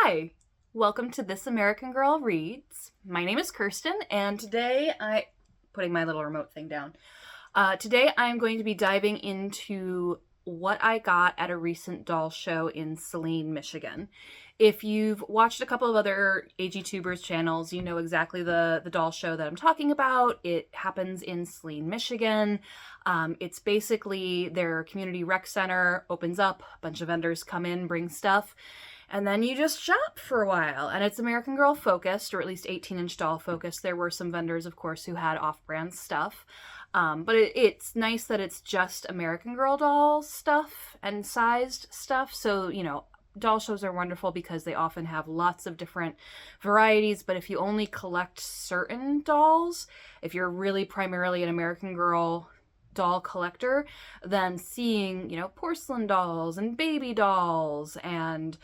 Hi, welcome to This American Girl Reads. My name is Kirsten, and today putting my little remote thing down. Today I'm going to be diving into what I got at a recent doll show in Saline, Michigan. If you've watched a couple of other AGTubers channels, you know exactly the doll show that I'm talking about. It happens in Saline, Michigan. It's basically their community rec center opens up, a bunch of vendors come in, bring stuff, and then you just shop for a while. And it's American Girl focused, or at least 18-inch doll focused. There were some vendors, of course, who had off-brand stuff. But it's nice that it's just American Girl doll stuff and sized stuff. So, you know, doll shows are wonderful because they often have lots of different varieties. But if you only collect certain dolls, if you're really primarily an American Girl doll collector, then seeing, you know, porcelain dolls and baby dolls and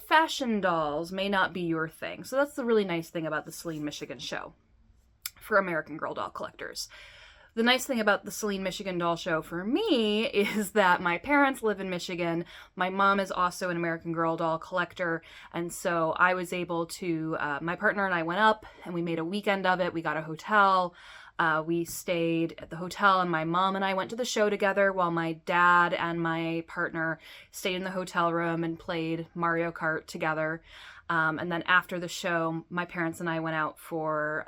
fashion dolls may not be your thing. So that's the really nice thing about the Saline, Michigan show for American Girl doll collectors. The nice thing about the Saline, Michigan doll show for me is that my parents live in Michigan. My mom is also an American Girl doll collector. And so I was able to, my partner and I went up and we made a weekend of it. We got a hotel. We stayed at the hotel, and my mom and I went to the show together while my dad and my partner stayed in the hotel room and played Mario Kart together. And then after the show, my parents and I went out for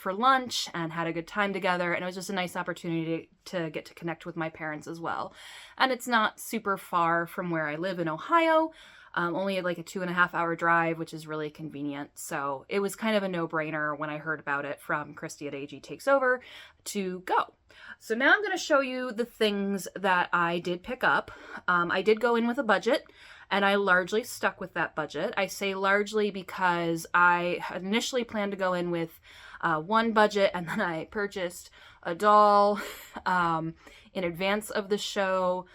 lunch and had a good time together, and it was just a nice opportunity to get to connect with my parents as well. And it's not super far from where I live in Ohio, only like a 2.5-hour drive, which is really convenient. So it was kind of a no-brainer when I heard about it from Christy at AG Takes Over to go. So now I'm going to show you the things that I did pick up. I did go in with a budget, and I largely stuck with that budget. I say largely because I had initially planned to go in with one budget, and then I purchased a doll in advance of the show.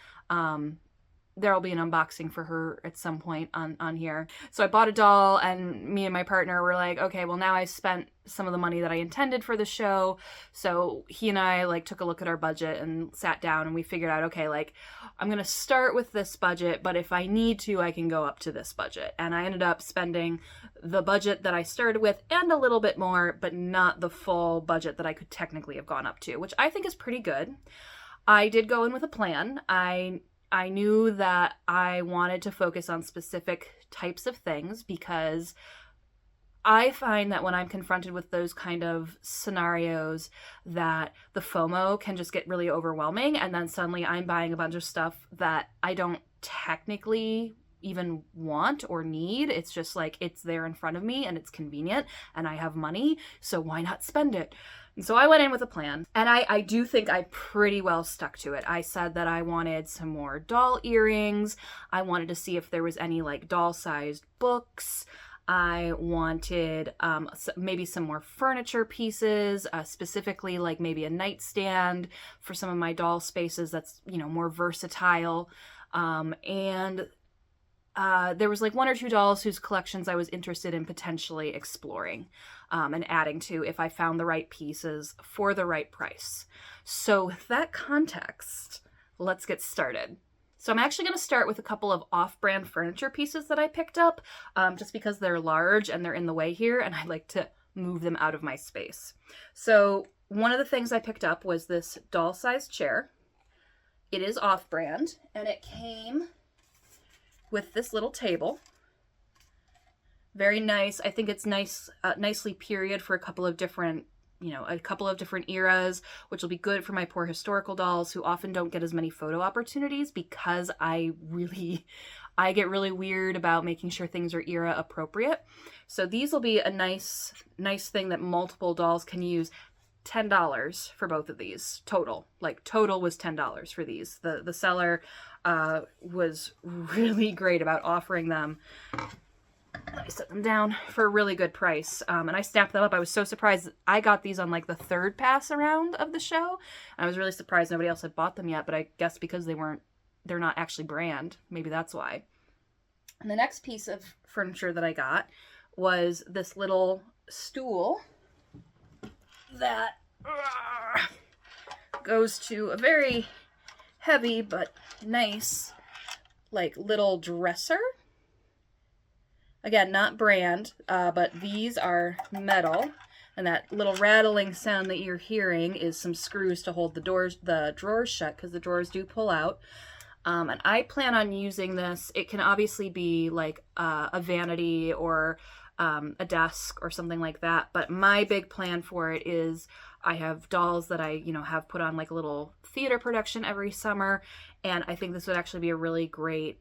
There'll be an unboxing for her at some point on here. So I bought a doll, and me and my partner were like, okay, well now I spent some of the money that I intended for the show. So he and I like took a look at our budget and sat down, and we figured out, okay, like I'm going to start with this budget, but if I need to, I can go up to this budget. And I ended up spending the budget that I started with and a little bit more, but not the full budget that I could technically have gone up to, which I think is pretty good. I did go in with a plan. I knew that I wanted to focus on specific types of things because I find that when I'm confronted with those kind of scenarios that the FOMO can just get really overwhelming, and then suddenly I'm buying a bunch of stuff that I don't technically even want or need. It's just like it's there in front of me and it's convenient and I have money, so why not spend it? And so I went in with a plan, and I do think I pretty well stuck to it. I said that I wanted some more doll earrings. I wanted to see if there was any like doll-sized books. I wanted maybe some more furniture pieces, specifically like maybe a nightstand for some of my doll spaces that's, you know, more versatile. And there was like one or two dolls whose collections I was interested in potentially exploring and adding to if I found the right pieces for the right price. So with that context, let's get started. So I'm actually going to start with a couple of off-brand furniture pieces that I picked up just because they're large and they're in the way here, and I like to move them out of my space. So one of the things I picked up was this doll-sized chair. It is off-brand, and it came with this little table. Very nice. I think it's nice, nicely period for a couple of different eras, which will be good for my poor historical dolls who often don't get as many photo opportunities because I get really weird about making sure things are era appropriate. So these will be a nice thing that multiple dolls can use. $10 for both of these total. Like total was $10 for these. The seller was really great about offering them. Let me set them down for a really good price. And I snapped them up. I was so surprised. I got these on like the third pass around of the show. I was really surprised nobody else had bought them yet, but I guess because they're not actually brand. Maybe that's why. And the next piece of furniture that I got was this little stool that goes to a very heavy but nice like little dresser. Again, not brand, but these are metal. And that little rattling sound that you're hearing is some screws to hold the drawers shut, because the drawers do pull out. And I plan on using this. It can obviously be like a vanity or a desk or something like that. But my big plan for it is I have dolls that I, have put on like a little theater production every summer. And I think this would actually be a really great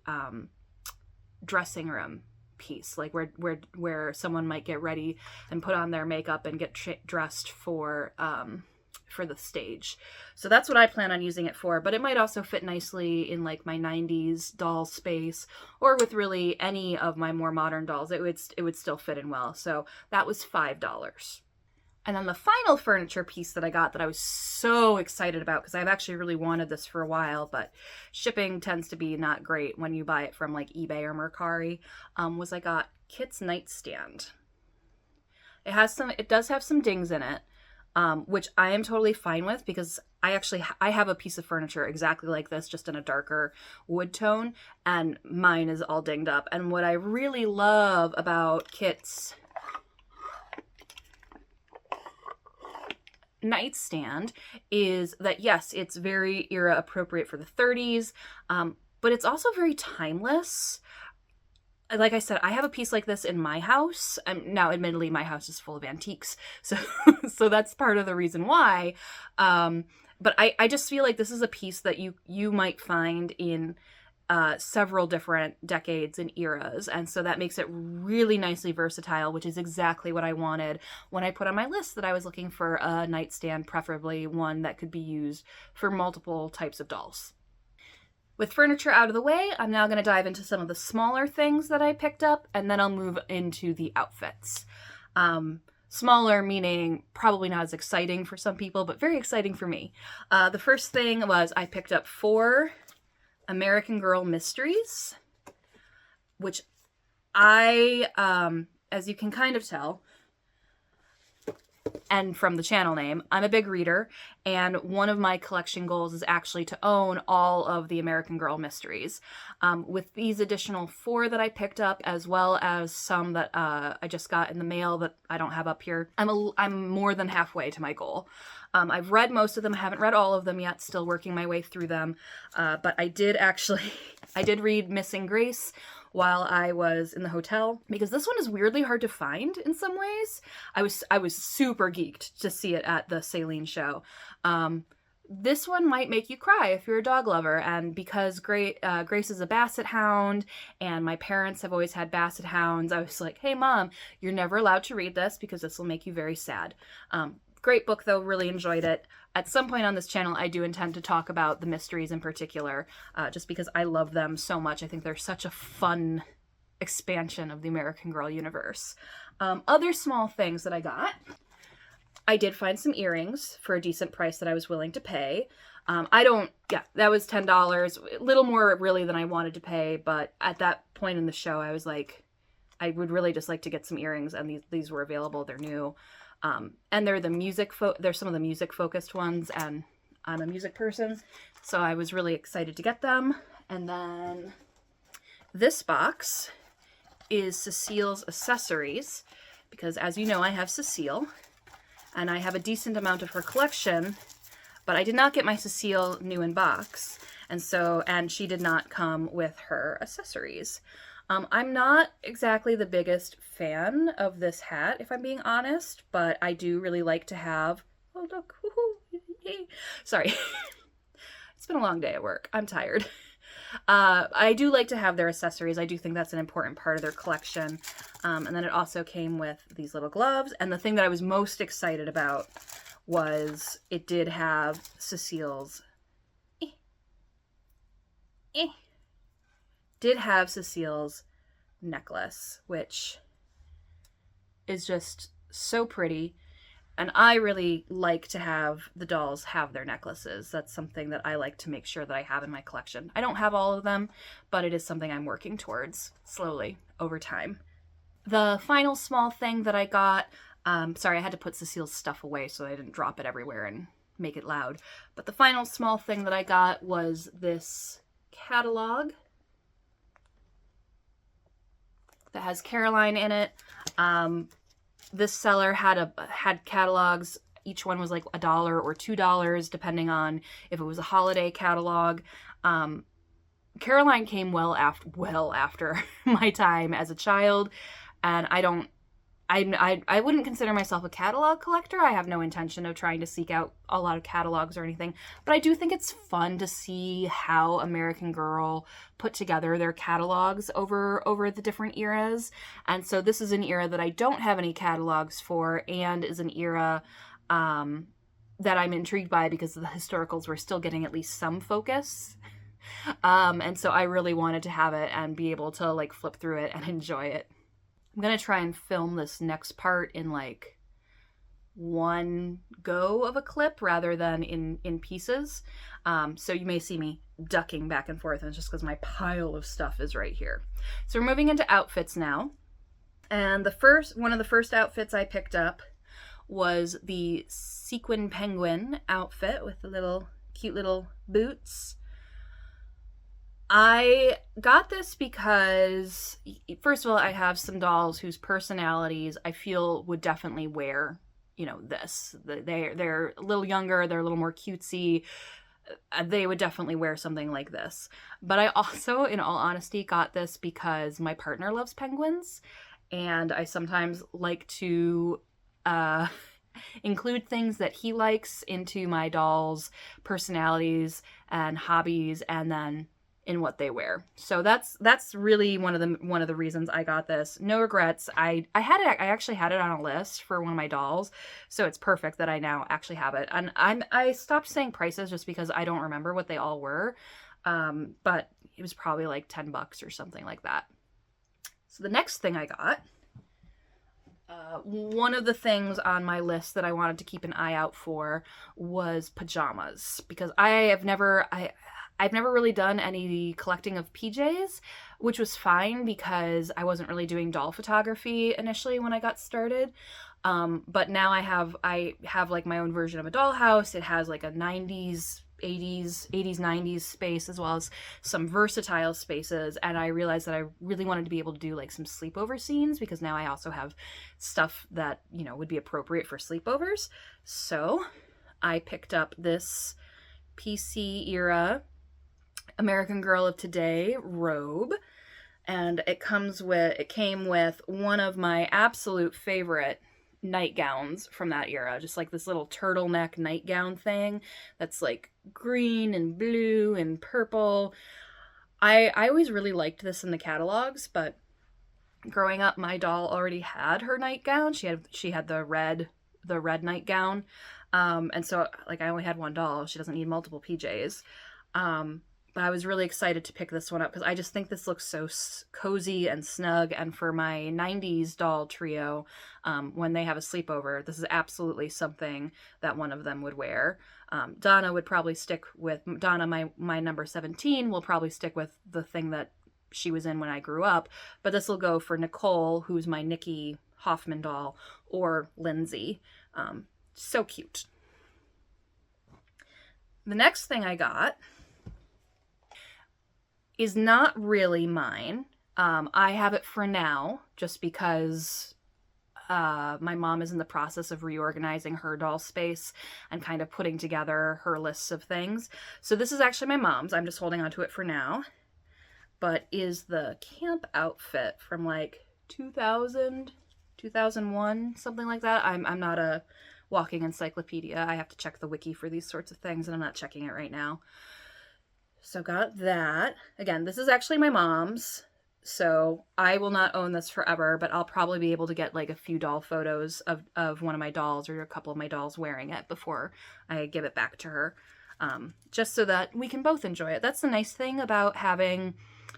dressing room piece, like where someone might get ready and put on their makeup and get dressed for the stage. So that's what I plan on using it for, but it might also fit nicely in like my 90s doll space, or with really any of my more modern dolls. It would still fit in well. So that was $5. And then the final furniture piece that I got that I was so excited about, because I've actually really wanted this for a while, but shipping tends to be not great when you buy it from like eBay or Mercari, was I got Kit's nightstand. It does have some dings in it, which I am totally fine with, because I have a piece of furniture exactly like this, just in a darker wood tone, and mine is all dinged up. And what I really love about Kit's nightstand is that, yes, it's very era appropriate for the 30s, but it's also very timeless. Like I said, I have a piece like this in my house. Now, admittedly, my house is full of antiques, so so that's part of the reason why. But I just feel like this is a piece that you might find in several different decades and eras, and so that makes it really nicely versatile, which is exactly what I wanted when I put on my list that I was looking for a nightstand, preferably one that could be used for multiple types of dolls. With furniture out of the way, I'm now going to dive into some of the smaller things that I picked up, and then I'll move into the outfits. Smaller meaning probably not as exciting for some people, but very exciting for me. The first thing was I picked up 4 American Girl mysteries, which I, as you can kind of tell, and from the channel name, I'm a big reader, and one of my collection goals is actually to own all of the American Girl mysteries. With these additional 4 that I picked up, as well as some that I just got in the mail that I don't have up here, I'm more than halfway to my goal. I've read most of them, haven't read all of them yet, still working my way through them, but I did read Missing Grace while I was in the hotel, because this one is weirdly hard to find in some ways. I was super geeked to see it at the Saline show. This one might make you cry if you're a dog lover, and because Grace is a basset hound, and my parents have always had basset hounds, I was like, hey Mom, you're never allowed to read this because this will make you very sad. Great book though, really enjoyed it. At some point on this channel, I do intend to talk about the mysteries in particular, just because I love them so much. I think they're such a fun expansion of the American Girl universe. Other small things that I got. I did find some earrings for a decent price that I was willing to pay. That was $10, a little more really than I wanted to pay, but at that point in the show, I was like, I would really just like to get some earrings, and these were available, they're new. And they're they're some of the music focused ones, and I'm a music person, so I was really excited to get them. And then this box is Cecile's accessories, because as you know, I have Cecile, and I have a decent amount of her collection, but I did not get my Cecile new in box, and she did not come with her accessories. I'm not exactly the biggest fan of this hat, if I'm being honest, but I do really like to have, oh look, woohoo, yay. Sorry. It's been a long day at work. I'm tired. I do like to have their accessories. I do think that's an important part of their collection. And then it also came with these little gloves, and the thing that I was most excited about was it did have Cecile's necklace, which is just so pretty. And I really like to have the dolls have their necklaces. That's something that I like to make sure that I have in my collection. I don't have all of them, but it is something I'm working towards slowly over time. The final small thing that I got, sorry, I had to put Cecile's stuff away so I didn't drop it everywhere and make it loud. But the final small thing that I got was this catalog that has Caroline in it. This seller had catalogs. Each one was like $1 or $2, depending on if it was a holiday catalog. Caroline came well after my time as a child, and I wouldn't consider myself a catalog collector. I have no intention of trying to seek out a lot of catalogs or anything, but I do think it's fun to see how American Girl put together their catalogs over the different eras. And so this is an era that I don't have any catalogs for, and is an era that I'm intrigued by because the historicals were still getting at least some focus. And so I really wanted to have it and be able to like flip through it and enjoy it. I'm going to try and film this next part in like one go of a clip rather than in pieces. So you may see me ducking back and forth, and it's just because my pile of stuff is right here. So we're moving into outfits now. And one of the first outfits I picked up was the sequin penguin outfit with the cute little boots. I got this because, first of all, I have some dolls whose personalities I feel would definitely wear, this. They're a little younger, they're a little more cutesy. They would definitely wear something like this. But I also, in all honesty, got this because my partner loves penguins, and I sometimes like to include things that he likes into my dolls' personalities and hobbies, and then in what they wear. So that's really one of the reasons I got this. No regrets. I actually had it on a list for one of my dolls, so it's perfect that I now actually have it. And I stopped saying prices just because I don't remember what they all were, but it was probably like $10 or something like that. So the next thing I got, one of the things on my list that I wanted to keep an eye out for was pajamas, because I've never really done any collecting of PJs, which was fine because I wasn't really doing doll photography initially when I got started. But now I have like my own version of a dollhouse. It has like a 90s, 90s space, as well as some versatile spaces. And I realized that I really wanted to be able to do like some sleepover scenes, because now I also have stuff that, would be appropriate for sleepovers. So I picked up this PC era American Girl of Today robe, and it came with one of my absolute favorite nightgowns from that era, just like this little turtleneck nightgown thing that's like green and blue and purple. I always really liked this in the catalogs, but growing up, my doll already had her nightgown. She had the red nightgown, and so like I only had one doll. She doesn't need multiple PJs. But I was really excited to pick this one up because I just think this looks so cozy and snug. And for my 90s doll trio, when they have a sleepover, this is absolutely something that one of them would wear. Donna would probably my number 17, will probably stick with the thing that she was in when I grew up. But this will go for Nicole, who's my Nikki Hoffman doll, or Lindsay. So cute. The next thing I got is not really mine. I have it for now just because my mom is in the process of reorganizing her doll space and kind of putting together her lists of things. So this is actually my mom's. I'm just holding on to it for now. But is the camp outfit from like 2000, 2001, something like that. I'm not a walking encyclopedia. I have to check the wiki for these sorts of things, and I'm not checking it right now. So got that. Again, this is actually my mom's, so I will not own this forever, but I'll probably be able to get like a few doll photos of one of my dolls or a couple of my dolls wearing it before I give it back to her, just so that we can both enjoy it. That's the nice thing about having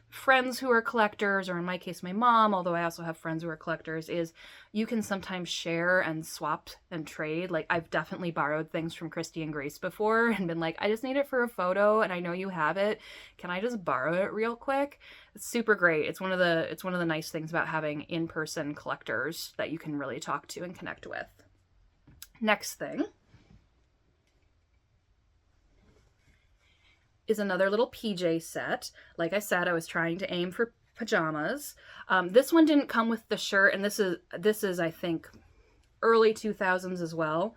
friends who are collectors, or in my case my mom, although I also have friends who are collectors, is you can sometimes share and swap and trade. Like I've definitely borrowed things from Christy and Grace before and been like, I just need it for a photo and I know you have it, can I just borrow it real quick? It's super great. It's one of the nice things about having in-person collectors that you can really talk to and connect with. Next thing is another little PJ set. Like I said, I was trying to aim for pajamas. This one didn't come with the shirt, and this is I think early 2000s as well.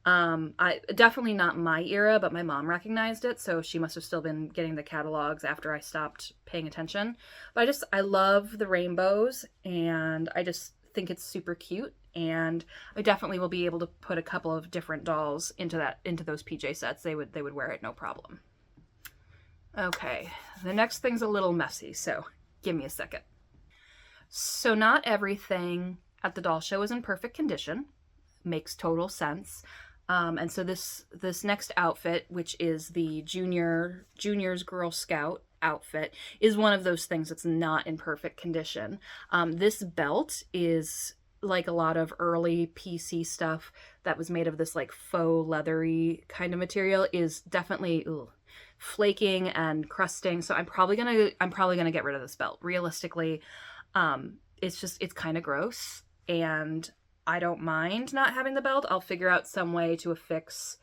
I definitely not my era, but my mom recognized it, so she must have still been getting the catalogs after I stopped paying attention. But I love the rainbows, and I just think it's super cute, and I definitely will be able to put a couple of different dolls into those PJ sets. They would wear it no problem. Okay, the next thing's a little messy, so give me a second. So not everything at the doll show is in perfect condition. Makes total sense. And so this next outfit, which is the Junior's Girl Scout outfit, is one of those things that's not in perfect condition. This belt is like a lot of early PC stuff that was made of this like faux leathery kind of material, is definitely flaking and crusting. So I'm probably gonna get rid of this belt. Realistically, it's kind of gross, and I don't mind not having the belt. I'll figure out some way to affix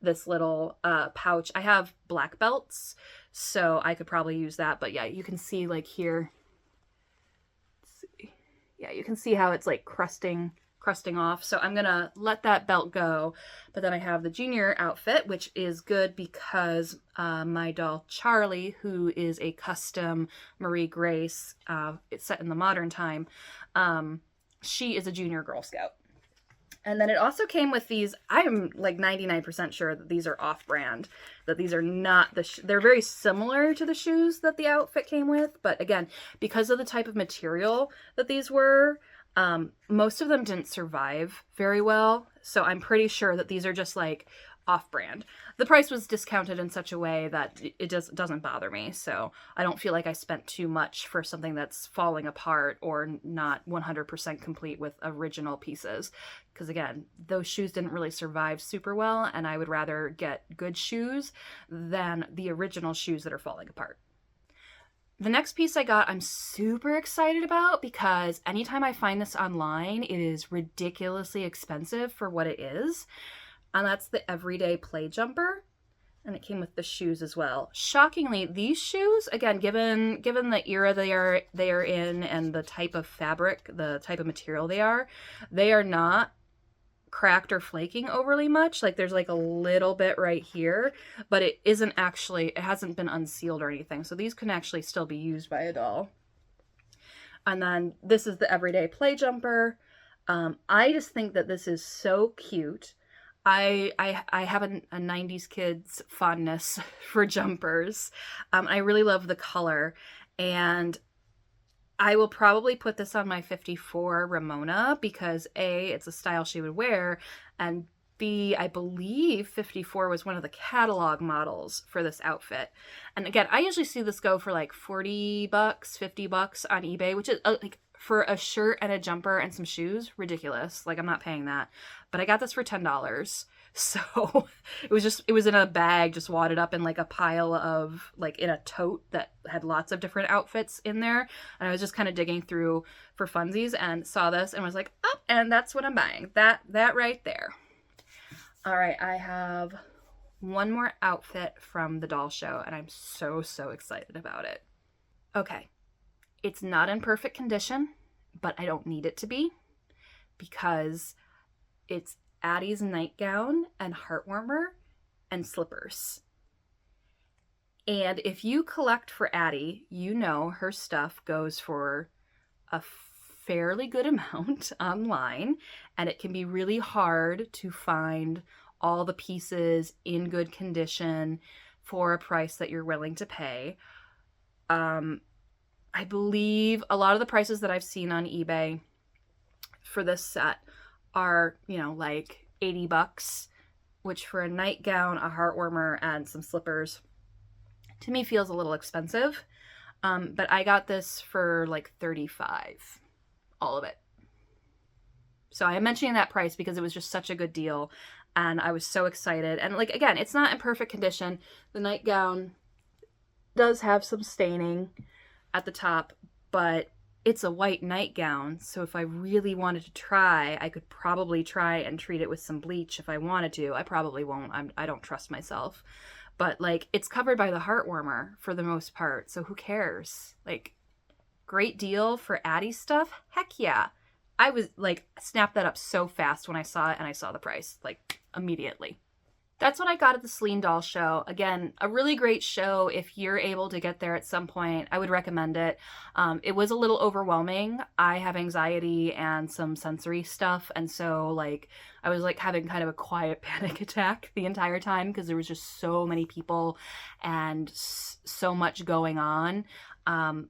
this little pouch. I have black belts, so I could probably use that. But yeah, you can see like here. Let's see. Yeah, you can see how it's like crusting off. So I'm gonna let that belt go. But then I have the Junior outfit, which is good because my doll Charlie, who is a custom Marie Grace, it's set in the modern time. She is a Junior Girl Scout. And then it also came with these. I am like 99% sure that these are off-brand, that these are not they're very similar to the shoes that the outfit came with. But again, because of the type of material that these were, most of them didn't survive very well. So I'm pretty sure that these are just like off-brand. The price was discounted in such a way that it doesn't bother me. So I don't feel like I spent too much for something that's falling apart or not 100% complete with original pieces. Because again, those shoes didn't really survive super well, and I would rather get good shoes than the original shoes that are falling apart. The next piece I got, I'm super excited about because anytime I find this online, it is ridiculously expensive for what it is. And that's the Everyday Play Jumper. And it came with the shoes as well. Shockingly, these shoes, again, given the era they are in and the type of fabric, the type of material they are not cracked or flaking overly much. Like there's like a little bit right here, but it hasn't been unsealed or anything. So these can actually still be used by a doll. And then this is the Everyday Play Jumper. I just think that this is so cute. I have a 90s kids fondness for jumpers. I really love the color, and I will probably put this on my 54 Ramona because A, it's a style she would wear, and B, I believe 54 was one of the catalog models for this outfit. And again, I usually see this go for like $40, $50 on eBay, which is like for a shirt and a jumper and some shoes, ridiculous. Like I'm not paying that. But I got this for $10. So it was in a bag, just wadded up in like a pile of like in a tote that had lots of different outfits in there. And I was just kind of digging through for funsies and saw this and was like, oh, and that's what I'm buying. That right there. All right, I have one more outfit from the doll show, and I'm so excited about it. Okay, it's not in perfect condition, but I don't need it to be because it's Addie's nightgown and heartwarmer and slippers. And if you collect for Addie, you know her stuff goes for a fairly good amount online, and it can be really hard to find all the pieces in good condition for a price that you're willing to pay. I believe a lot of the prices that I've seen on eBay for this set are, like $80, which for a nightgown, a heartwarmer, and some slippers, to me feels a little expensive. But I got this for like $35, all of it. So I am mentioning that price because it was just such a good deal, and I was so excited. And like, again, it's not in perfect condition. The nightgown does have some staining at the top, but it's a white nightgown, so if I really wanted to try, I could probably try and treat it with some bleach if I wanted to. I probably won't. I don't trust myself. But like, it's covered by the heartwarmer for the most part, so who cares? Like, great deal for Addie stuff. Heck yeah. I was like, snapped that up so fast when I saw it and I saw the price, like immediately. That's what I got at the Saline Doll Show. Again, a really great show. If you're able to get there at some point, I would recommend it. It was a little overwhelming. I have anxiety and some sensory stuff, and so like I was like having kind of a quiet panic attack the entire time because there was just so many people and so much going on.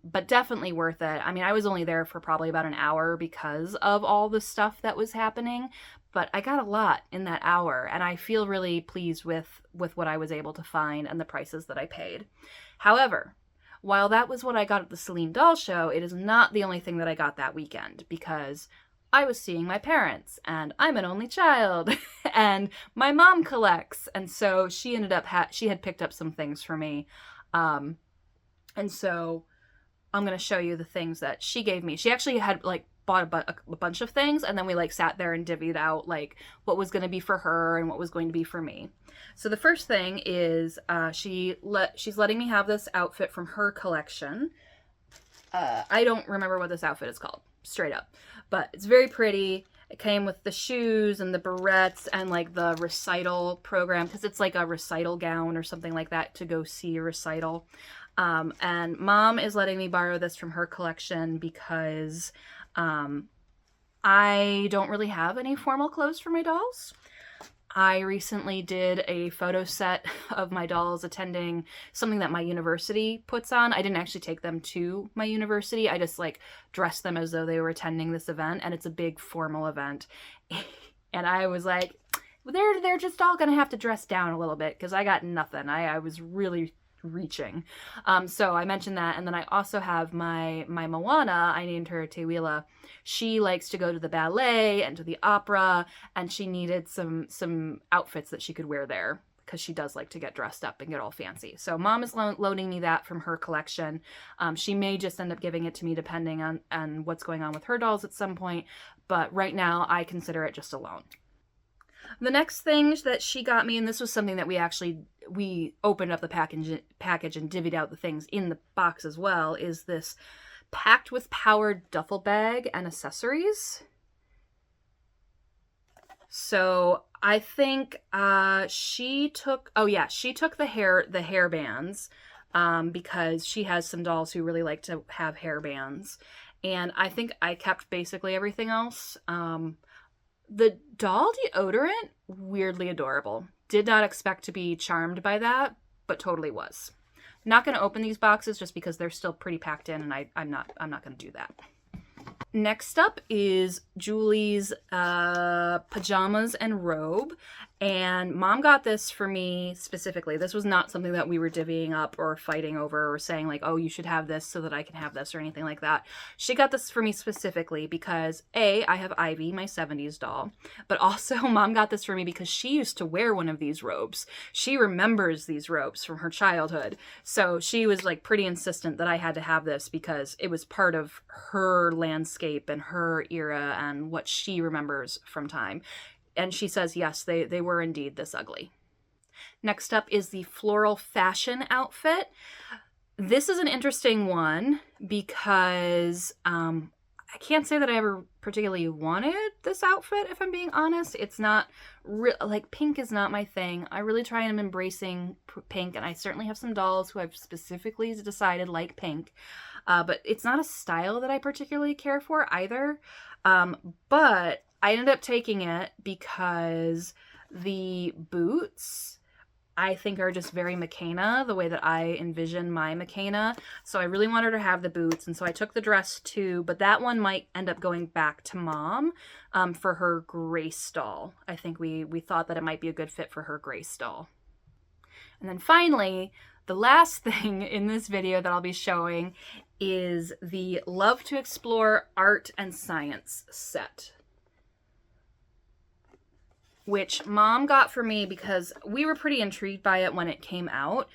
But definitely worth it. I mean, I was only there for probably about an hour because of all the stuff that was happening, but I got a lot in that hour, and I feel really pleased with what I was able to find and the prices that I paid. However, while that was what I got at the Saline Doll Show, it is not the only thing that I got that weekend, because I was seeing my parents, and I'm an only child, and my mom collects, and so she ended up, she had picked up some things for me, and so I'm going to show you the things that she gave me. She actually had like bought a bunch of things, and then we like sat there and divvied out like what was going to be for her and what was going to be for me. So the first thing is she's letting me have this outfit from her collection. I don't remember what this outfit is called, straight up, but it's very pretty. It came with the shoes and the barrettes and like the recital program, because it's like a recital gown or something like that to go see a recital. And Mom is letting me borrow this from her collection because I don't really have any formal clothes for my dolls. I recently did a photo set of my dolls attending something that my university puts on. I didn't actually take them to my university. I just like dressed them as though they were attending this event, and it's a big formal event. And I was like, they're just all gonna have to dress down a little bit because I got nothing. I was really reaching. So I mentioned that, and then I also have my Moana. I named her Tewila. She likes to go to the ballet and to the opera, and she needed some outfits that she could wear there because she does like to get dressed up and get all fancy. So Mom is loaning me that from her collection. She may just end up giving it to me depending on what's going on with her dolls at some point, but right now I consider it just a loan. The next thing that she got me, and this was something that we opened up the package and divvied out the things in the box as well, is this packed with power duffel bag and accessories. So I think she took the hair bands because she has some dolls who really like to have hair bands, and I think I kept basically everything else. The doll deodorant, weirdly adorable. Did not expect to be charmed by that, but totally was. Not going to open these boxes just because they're still pretty packed in, and I'm not going to do that. Next up is Julie's pajamas and robe, and Mom got this for me specifically. This was not something that we were divvying up or fighting over or saying like, oh, you should have this so that I can have this or anything like that. She got this for me specifically because A, I have Ivy, my 70s doll, but also Mom got this for me because she used to wear one of these robes. She remembers these robes from her childhood, so she was like pretty insistent that I had to have this because it was part of her landscape and her era and what she remembers from time. And she says, yes, they were indeed this ugly. Next up is the floral fashion outfit. This is an interesting one because I can't say that I ever particularly wanted this outfit, if I'm being honest. It's not, like, pink is not my thing. I really try and I'm embracing pink, and I certainly have some dolls who I've specifically decided like pink. But it's not a style that I particularly care for either. But I ended up taking it because the boots, I think, are just very McKenna, the way that I envision my McKenna. So I really wanted her to have the boots, and so I took the dress too, but that one might end up going back to Mom for her Grace doll. I think we thought that it might be a good fit for her Grace doll. And then finally, the last thing in this video that I'll be showing is the Love to Explore Art and Science set. which Mom got for me because we were pretty intrigued by it when it came out.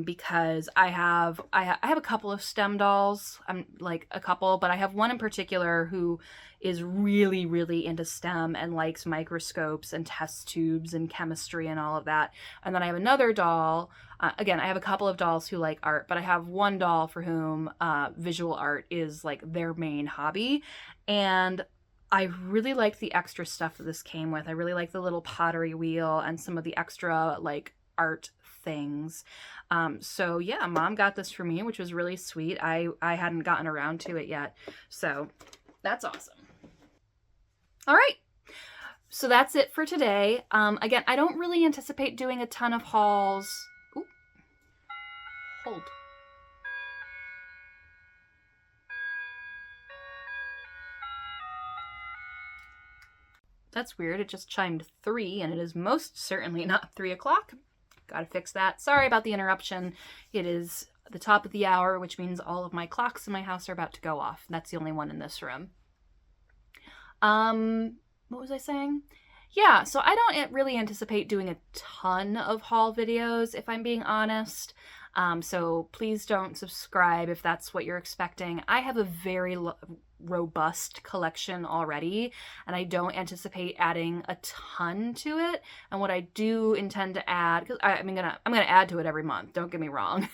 Because I have a couple of STEM dolls. I'm like a couple, but I have one in particular who is really, really into STEM and likes microscopes and test tubes and chemistry and all of that. And then I have another doll. Again, I have a couple of dolls who like art, but I have one doll for whom visual art is like their main hobby. And I really liked the extra stuff that this came with. I really like the little pottery wheel and some of the extra like art things. So yeah, Mom got this for me, which was really sweet. I hadn't gotten around to it yet. So that's awesome. All right. So that's it for today. Again, I don't really anticipate doing a ton of hauls. Ooh. Hold. That's weird. It just chimed 3 and it is most certainly not 3 o'clock. Gotta fix that. Sorry about the interruption. It is the top of the hour, which means all of my clocks in my house are about to go off. That's the only one in this room. What was I saying? Yeah, so I don't really anticipate doing a ton of haul videos, if I'm being honest. So please don't subscribe if that's what you're expecting. I have a very robust collection already, and I don't anticipate adding a ton to it. And what I do intend to add, because I'm gonna add to it every month, don't get me wrong.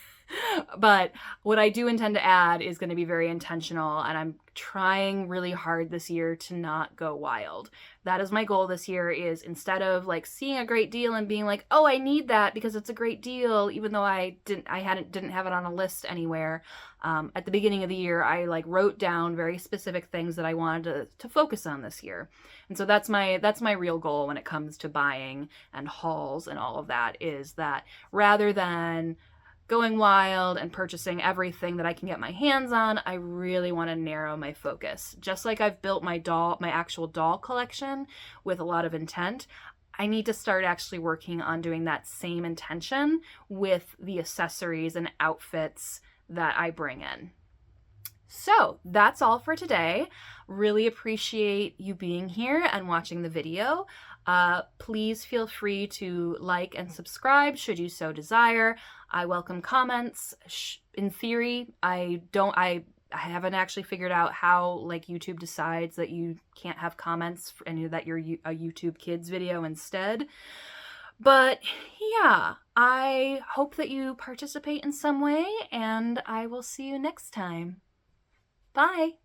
But what I do intend to add is going to be very intentional, and I'm trying really hard this year to not go wild. That is my goal this year, is instead of like seeing a great deal and being like, oh, I need that because it's a great deal, even though I didn't have it on a list anywhere. At the beginning of the year, I like wrote down very specific things that I wanted to focus on this year. And so that's my real goal when it comes to buying and hauls and all of that, is that rather than going wild and purchasing everything that I can get my hands on, I really want to narrow my focus. Just like I've built my actual doll collection with a lot of intent, I need to start actually working on doing that same intention with the accessories and outfits that I bring in. So that's all for today. Really appreciate you being here and watching the video. Please feel free to like and subscribe should you so desire. I welcome comments. In theory, I haven't actually figured out how like YouTube decides that you can't have comments and that you're a YouTube Kids video instead. But yeah, I hope that you participate in some way, and I will see you next time. Bye.